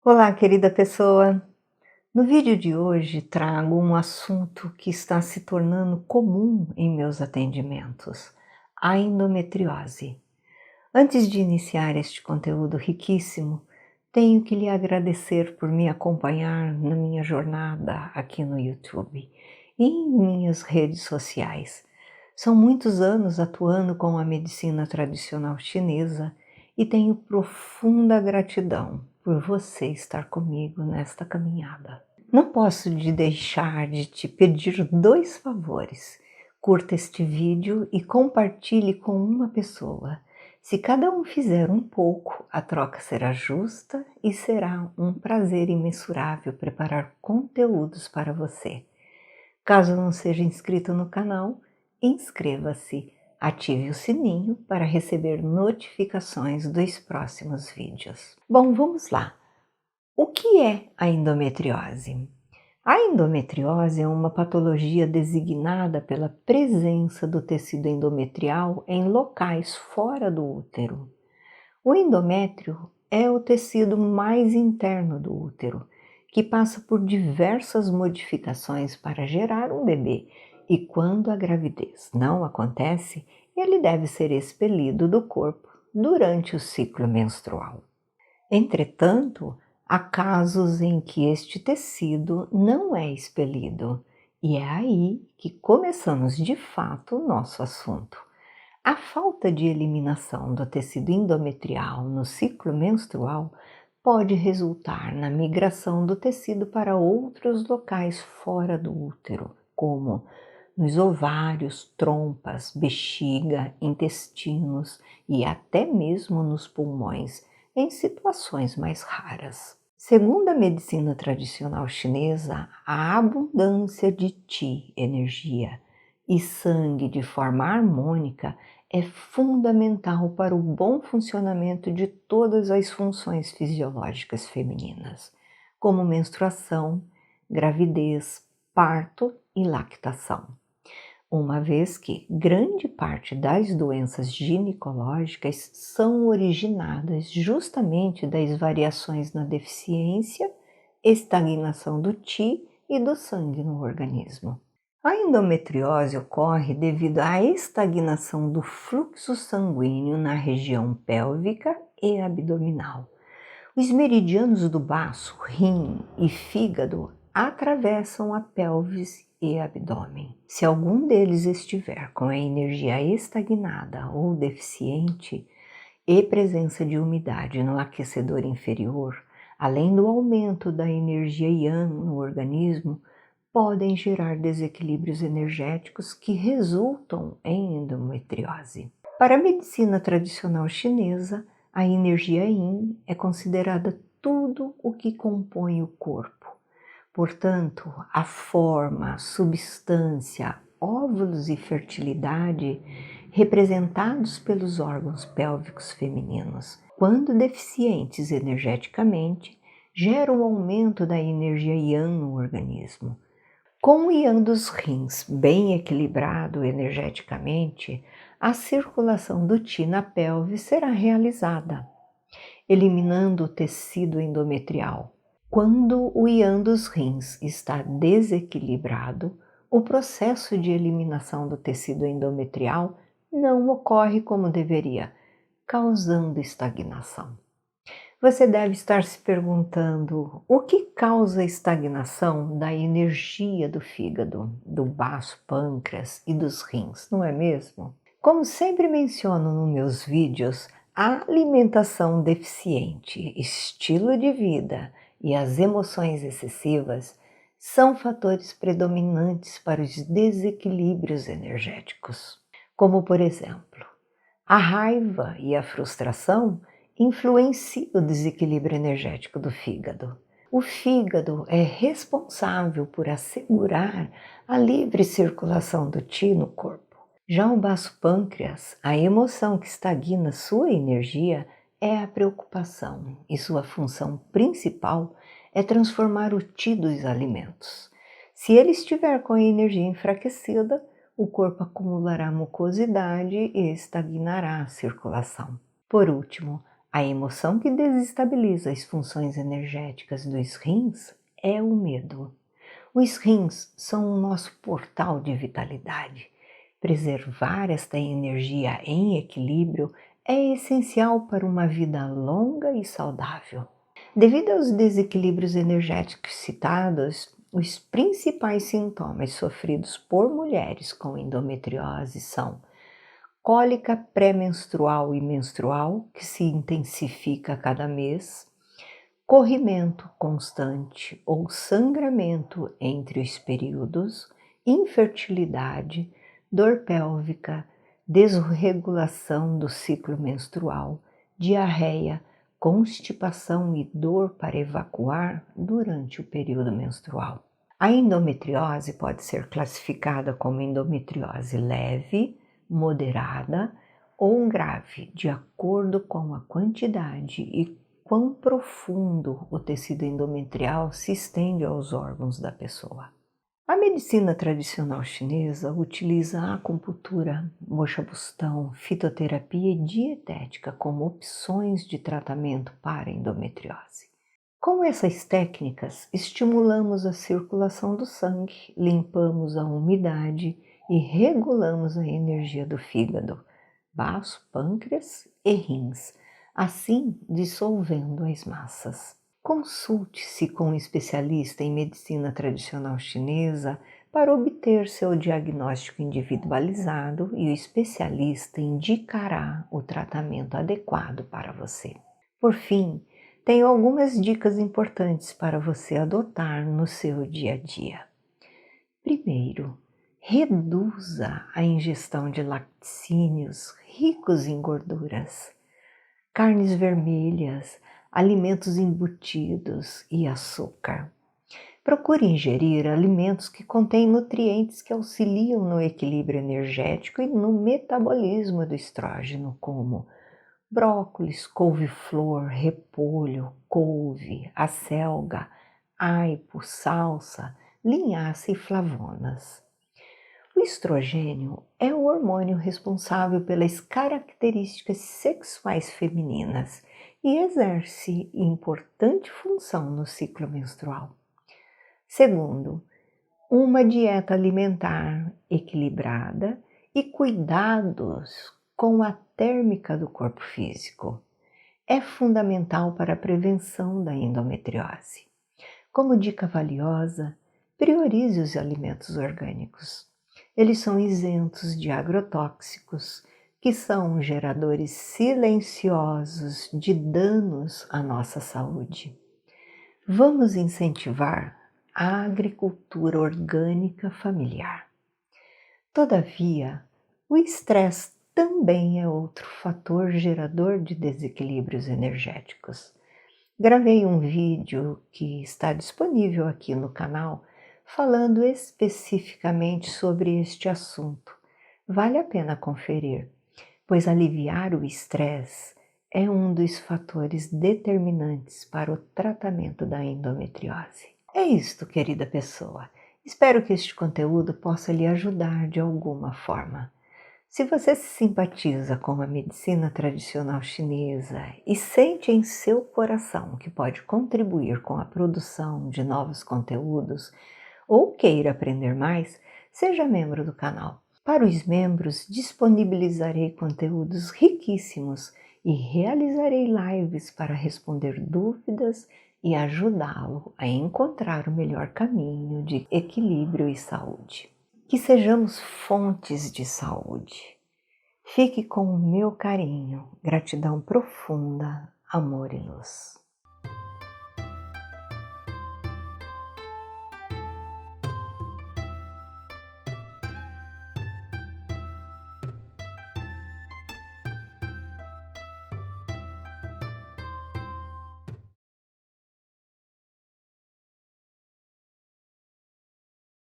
Olá, querida pessoa! No vídeo de hoje trago um assunto que está se tornando comum em meus atendimentos: a endometriose. Antes de iniciar este conteúdo riquíssimo, tenho que lhe agradecer por me acompanhar na minha jornada aqui no YouTube e em minhas redes sociais. São muitos anos atuando com a medicina tradicional chinesa e tenho profunda gratidão por você estar comigo nesta caminhada. Não posso deixar de te pedir dois favores. Curta este vídeo e compartilhe com uma pessoa. Se cada um fizer um pouco, a troca será justa e será um prazer imensurável preparar conteúdos para você. Caso não seja inscrito no canal, inscreva-se, ative o sininho para receber notificações dos próximos vídeos. Bom, vamos lá. O que é a endometriose? A endometriose é uma patologia designada pela presença do tecido endometrial em locais fora do útero. O endométrio é o tecido mais interno do útero, que passa por diversas modificações para gerar um bebê, e quando a gravidez não acontece, ele deve ser expelido do corpo durante o ciclo menstrual. Entretanto, há casos em que este tecido não é expelido, e é aí que começamos de fato o nosso assunto. A falta de eliminação do tecido endometrial no ciclo menstrual pode resultar na migração do tecido para outros locais fora do útero, como nos ovários, trompas, bexiga, intestinos e até mesmo nos pulmões, em situações mais raras. Segundo a medicina tradicional chinesa, a abundância de Qi, energia, e sangue de forma harmônica é fundamental para o bom funcionamento de todas as funções fisiológicas femininas, como menstruação, gravidez, parto e lactação. Uma vez que grande parte das doenças ginecológicas são originadas justamente das variações na deficiência, estagnação do Qi e do sangue no organismo. A endometriose ocorre devido à estagnação do fluxo sanguíneo na região pélvica e abdominal. Os meridianos do baço, rim e fígado atravessam a pelvis e abdômen. Se algum deles estiver com a energia estagnada ou deficiente e presença de umidade no aquecedor inferior, além do aumento da energia yang no organismo, podem gerar desequilíbrios energéticos que resultam em endometriose. Para a medicina tradicional chinesa, a energia yin é considerada tudo o que compõe o corpo. Portanto, a forma, substância, óvulos e fertilidade representados pelos órgãos pélvicos femininos, quando deficientes energeticamente, geram um aumento da energia yang no organismo. Com o yang dos rins bem equilibrado energeticamente, a circulação do Qi na pelve será realizada, eliminando o tecido endometrial. Quando o yang dos rins está desequilibrado, o processo de eliminação do tecido endometrial não ocorre como deveria, causando estagnação. Você deve estar se perguntando o que causa a estagnação da energia do fígado, do baço, pâncreas e dos rins, não é mesmo? Como sempre menciono nos meus vídeos, a alimentação deficiente, estilo de vida e as emoções excessivas são fatores predominantes para os desequilíbrios energéticos, como por exemplo, a raiva e a frustração influencia o desequilíbrio energético do fígado. O fígado é responsável por assegurar a livre circulação do Qi no corpo. Já o baço pâncreas, a emoção que estagna sua energia é a preocupação, e sua função principal é transformar o Qi dos alimentos. Se ele estiver com a energia enfraquecida, o corpo acumulará mucosidade e estagnará a circulação. Por último, A emoção que desestabiliza as funções energéticas dos rins é o medo. Os rins são o nosso portal de vitalidade. Preservar esta energia em equilíbrio é essencial para uma vida longa e saudável. Devido aos desequilíbrios energéticos citados, os principais sintomas sofridos por mulheres com endometriose são cólica pré-menstrual e menstrual, que se intensifica a cada mês, corrimento constante ou sangramento entre os períodos, infertilidade, dor pélvica, desregulação do ciclo menstrual, diarreia, constipação e dor para evacuar durante o período menstrual. A endometriose pode ser classificada como endometriose leve, moderada ou grave, de acordo com a quantidade e quão profundo o tecido endometrial se estende aos órgãos da pessoa. A medicina tradicional chinesa utiliza a acupuntura, moxa-bustão, fitoterapia e dietética como opções de tratamento para endometriose. Com essas técnicas, estimulamos a circulação do sangue, limpamos a umidade e regulamos a energia do fígado, baço, pâncreas e rins, assim dissolvendo as massas. Consulte-se com um especialista em medicina tradicional chinesa para obter seu diagnóstico individualizado e o especialista indicará o tratamento adequado para você. Por fim, tenho algumas dicas importantes para você adotar no seu dia a dia. Primeiro, reduza a ingestão de laticínios ricos em gorduras, carnes vermelhas, alimentos embutidos e açúcar. Procure ingerir alimentos que contêm nutrientes que auxiliam no equilíbrio energético e no metabolismo do estrógeno, como brócolis, couve-flor, repolho, couve, acelga, aipo, salsa, linhaça e flavonas. O estrogênio é o hormônio responsável pelas características sexuais femininas e exerce importante função no ciclo menstrual. Segundo, uma dieta alimentar equilibrada e cuidados com a térmica do corpo físico é fundamental para a prevenção da endometriose. Como dica valiosa, priorize os alimentos orgânicos. Eles são isentos de agrotóxicos, que são geradores silenciosos de danos à nossa saúde. Vamos incentivar a agricultura orgânica familiar. Todavia, o estresse também é outro fator gerador de desequilíbrios energéticos. Gravei um vídeo que está disponível aqui no canal falando especificamente sobre este assunto. Vale a pena conferir, pois aliviar o estresse é um dos fatores determinantes para o tratamento da endometriose. É isto, querida pessoa. Espero que este conteúdo possa lhe ajudar de alguma forma. Se você se simpatiza com a medicina tradicional chinesa e sente em seu coração que pode contribuir com a produção de novos conteúdos ou queira aprender mais, seja membro do canal. Para os membros, disponibilizarei conteúdos riquíssimos e realizarei lives para responder dúvidas e ajudá-lo a encontrar o melhor caminho de equilíbrio e saúde. Que sejamos fontes de saúde. Fique com o meu carinho, gratidão profunda, amor e luz.